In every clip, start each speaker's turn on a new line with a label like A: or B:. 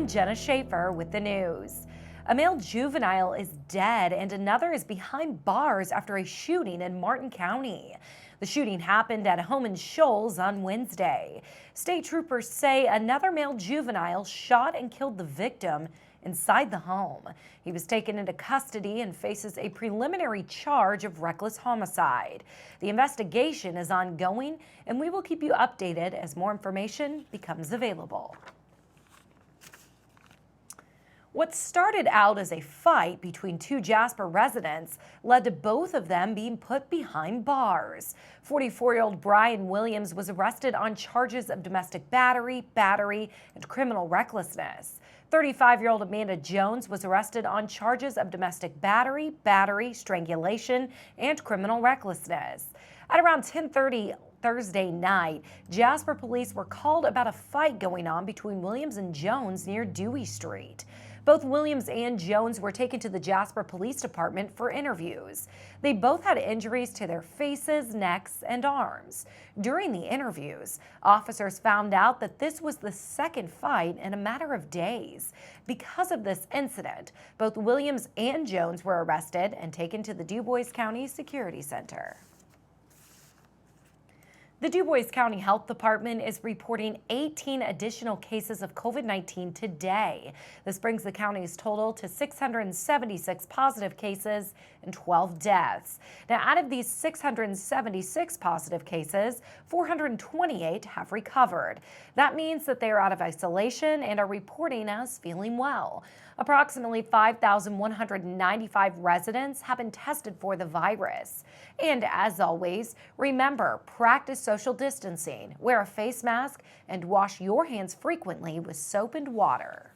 A: I'm Jenna Schaffer with the news. A male juvenile is dead and another is behind bars after a shooting in Martin County. The shooting happened at a home in Shoals on Wednesday. State troopers say another male juvenile shot and killed the victim inside the home. He was taken into custody and faces a preliminary charge of reckless homicide. The investigation is ongoing, and we will keep you updated as more information becomes available. What started out as a fight between two Jasper residents led to both of them being put behind bars. 44-year-old Brian Williams was arrested on charges of domestic battery, and criminal recklessness. 35-year-old Amanda Jones was arrested on charges of domestic battery, strangulation, and criminal recklessness. At around 10:30 Thursday night, Jasper police were called about a fight going on between Williams and Jones near Dewey Street. Both Williams and Jones were taken to the Jasper Police Department for interviews. They both had injuries to their faces, necks, and arms. During the interviews, officers found out that this was the second fight in a matter of days. Because of this incident, both Williams and Jones were arrested and taken to the Dubois County Security Center. The Dubois County Health Department is reporting 18 additional cases of COVID-19 today. This brings the county's total to 676 positive cases and 12 deaths. Now, out of these 676 positive cases, 428 have recovered. That means that they are out of isolation and are reporting as feeling well. Approximately 5,195 residents have been tested for the virus. And as always, remember, practice social distancing, wear a face mask, and wash your hands frequently with soap and water.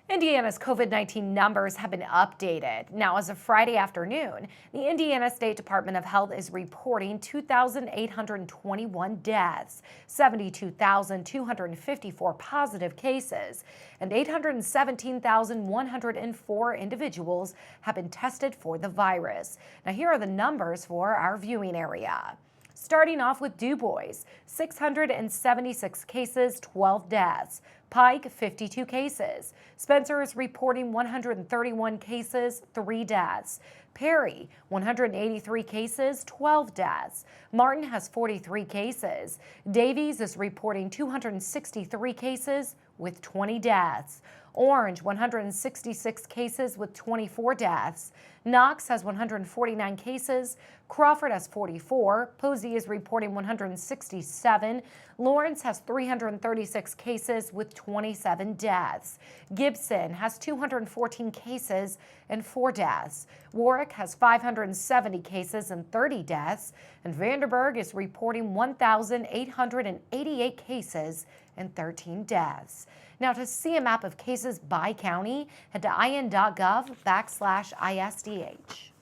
A: Indiana's COVID-19 numbers have been updated. Now, as of Friday afternoon, the Indiana State Department of Health is reporting 2,821 deaths, 72,254 positive cases, and 817,104 individuals have been tested for the virus. Now, here are the numbers for our viewing area. Starting off with Dubois, 676 cases, 12 deaths. Pike, 52 cases. Spencer is reporting 131 cases, 3 deaths. Perry, 183 cases, 12 deaths. Martin has 43 cases. Davies is reporting 263 cases with 20 deaths. Orange, 166 cases with 24 deaths. Knox has 149 cases. Crawford has 44. Posey is reporting 167. Lawrence has 336 cases with 27 deaths. Gibson has 214 cases and 4 deaths. Warwick has 570 cases and 30 deaths. And Vanderburgh is reporting 1,888 cases and 13 deaths. Now, to see a map of cases by county, head to in.gov/ISDH.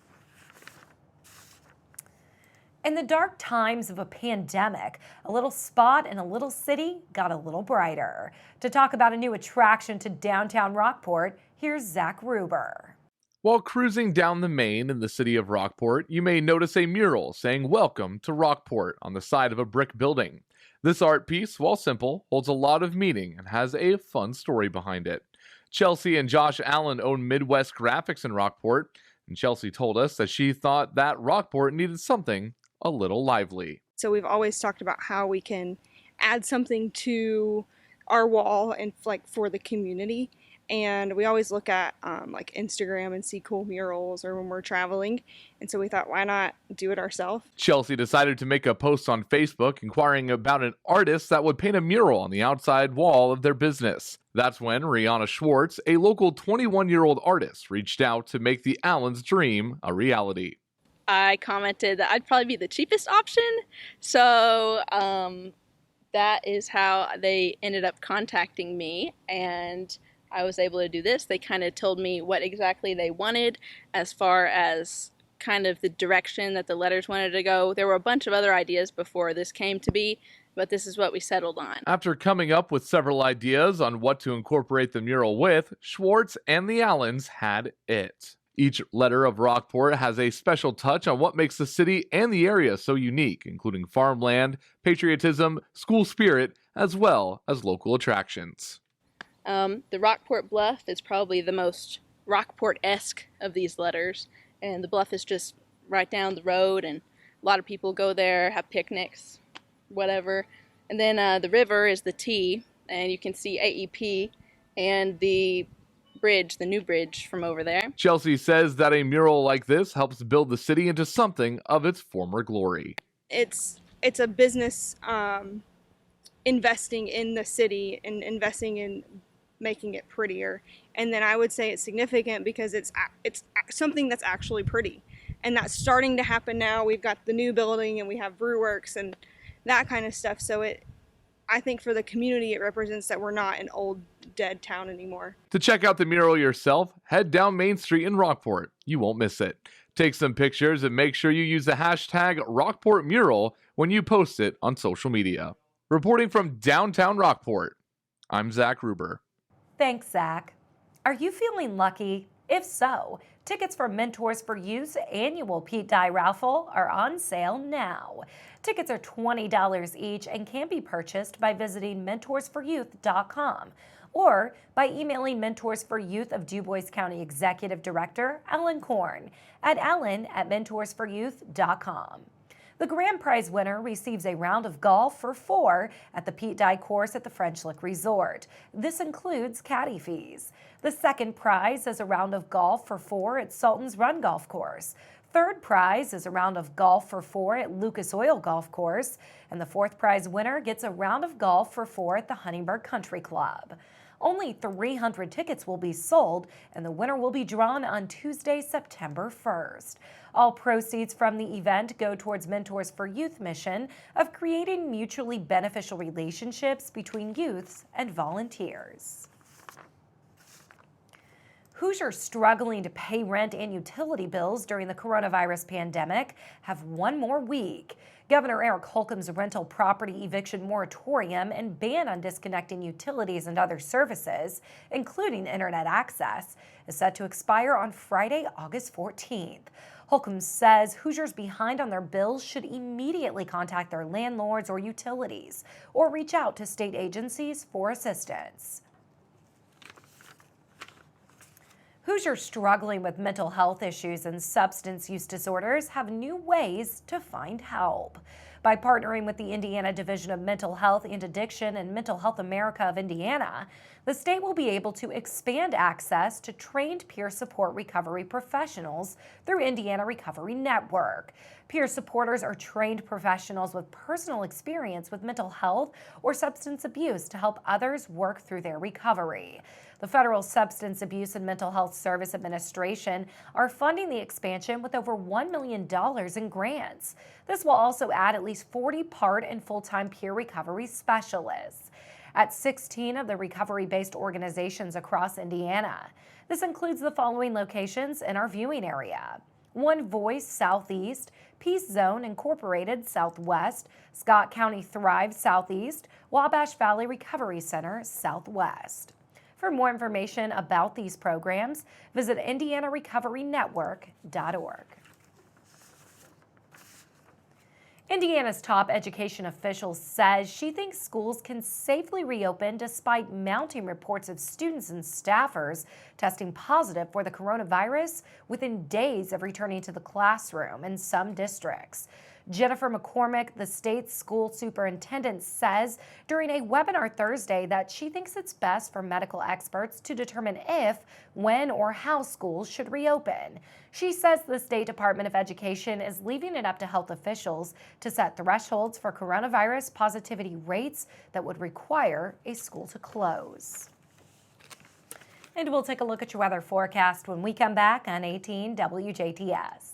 A: In the dark times of a pandemic, a little spot in a little city got a little brighter. To talk about a new attraction to downtown Rockport, here's Zach Ruber.
B: While cruising down the Main in the city of Rockport, you may notice a mural saying "Welcome to Rockport" on the side of a brick building. This art piece, while simple, holds a lot of meaning and has a fun story behind it. Chelsea and Josh Allen own Midwest Graphics in Rockport, and Chelsea told us that she thought that Rockport needed something a little lively.
C: So we've always talked about how we can add something to our wall and for the community. And we always look at like Instagram and see cool murals or when we're traveling. And so we thought, why not do it ourselves?
B: Chelsea decided to make a post on Facebook inquiring about an artist that would paint a mural on the outside wall of their business. That's when Rihanna Schwartz, a local 21-year-old artist, reached out to make the Allens' dream a reality.
D: I commented that I'd probably be the cheapest option. So that is how they ended up contacting me, and I was able to do this. They kind of told me what exactly they wanted as far as kind of the direction that the letters wanted to go. There were a bunch of other ideas before this came to be, but this is what we settled on.
B: After coming up with several ideas on what to incorporate the mural with, Schwartz and the Allens had it. Each letter of Rockport has a special touch on what makes the city and the area so unique, including farmland, patriotism, school spirit, as well as local attractions.
D: The Rockport Bluff is probably the most Rockport-esque of these letters, and the bluff is just right down the road, and a lot of people go there, have picnics, whatever. And then the river is the T, and you can see AEP and the bridge, the new bridge from over there.
B: Chelsea says that a mural like this helps build the city into something of its former glory.
C: It's a business investing in the city and investing in making it prettier. And then I would say it's significant because it's something that's actually pretty. And that's starting to happen now. We've got the new building and we have Brewworks and that kind of stuff. So I think for the community, it represents that we're not an old, dead town anymore.
B: To check out the mural yourself, head down Main Street in Rockport. You won't miss it. Take some pictures and make sure you use the hashtag RockportMural when you post it on social media. Reporting from downtown Rockport, I'm Zach Ruber.
A: Thanks, Zach. Are you feeling lucky? If so, tickets for Mentors for Youth's annual Pete Dye raffle are on sale now. Tickets are $20 each and can be purchased by visiting mentorsforyouth.com or by emailing Mentors for Youth of DuBois County Executive Director Ellen Korn at ellen@mentorsforyouth.com. The grand prize winner receives a round of golf for 4 at the Pete Dye course at the French Lick Resort. This includes caddy fees. The second prize is a round of golf for 4 at Sultan's Run Golf Course. Third prize is a round of golf for 4 at Lucas Oil Golf Course. And the fourth prize winner gets a round of golf for 4 at the Huntingburg Country Club. Only 300 tickets will be sold, and the winner will be drawn on Tuesday, September 1st. All proceeds from the event go towards Mentors for Youth mission of creating mutually beneficial relationships between youths and volunteers. Hoosiers struggling to pay rent and utility bills during the coronavirus pandemic have one more week. Governor Eric Holcomb's rental property eviction moratorium and ban on disconnecting utilities and other services, including internet access, is set to expire on Friday, August 14th. Holcomb says Hoosiers behind on their bills should immediately contact their landlords or utilities or reach out to state agencies for assistance. Hoosiers struggling with mental health issues and substance use disorders have new ways to find help. By partnering with the Indiana Division of Mental Health and Addiction and Mental Health America of Indiana, the state will be able to expand access to trained peer support recovery professionals through Indiana Recovery Network. Peer supporters are trained professionals with personal experience with mental health or substance abuse to help others work through their recovery. The Federal Substance Abuse and Mental Health Service Administration are funding the expansion with over $1 million in grants. This will also add at least 40 part and full-time peer recovery specialists at 16 of the recovery-based organizations across Indiana. This includes the following locations in our viewing area: One Voice Southeast, Peace Zone Incorporated Southwest, Scott County Thrive Southeast, Wabash Valley Recovery Center Southwest. For more information about these programs, visit indianarecoverynetwork.org. Indiana's top education official says she thinks schools can safely reopen despite mounting reports of students and staffers testing positive for the coronavirus within days of returning to the classroom in some districts. Jennifer McCormick, the state's school superintendent, says during a webinar Thursday that she thinks it's best for medical experts to determine if, when, or how schools should reopen. She says the State Department of Education is leaving it up to health officials to set thresholds for coronavirus positivity rates that would require a school to close. And we'll take a look at your weather forecast when we come back on 18 WJTS.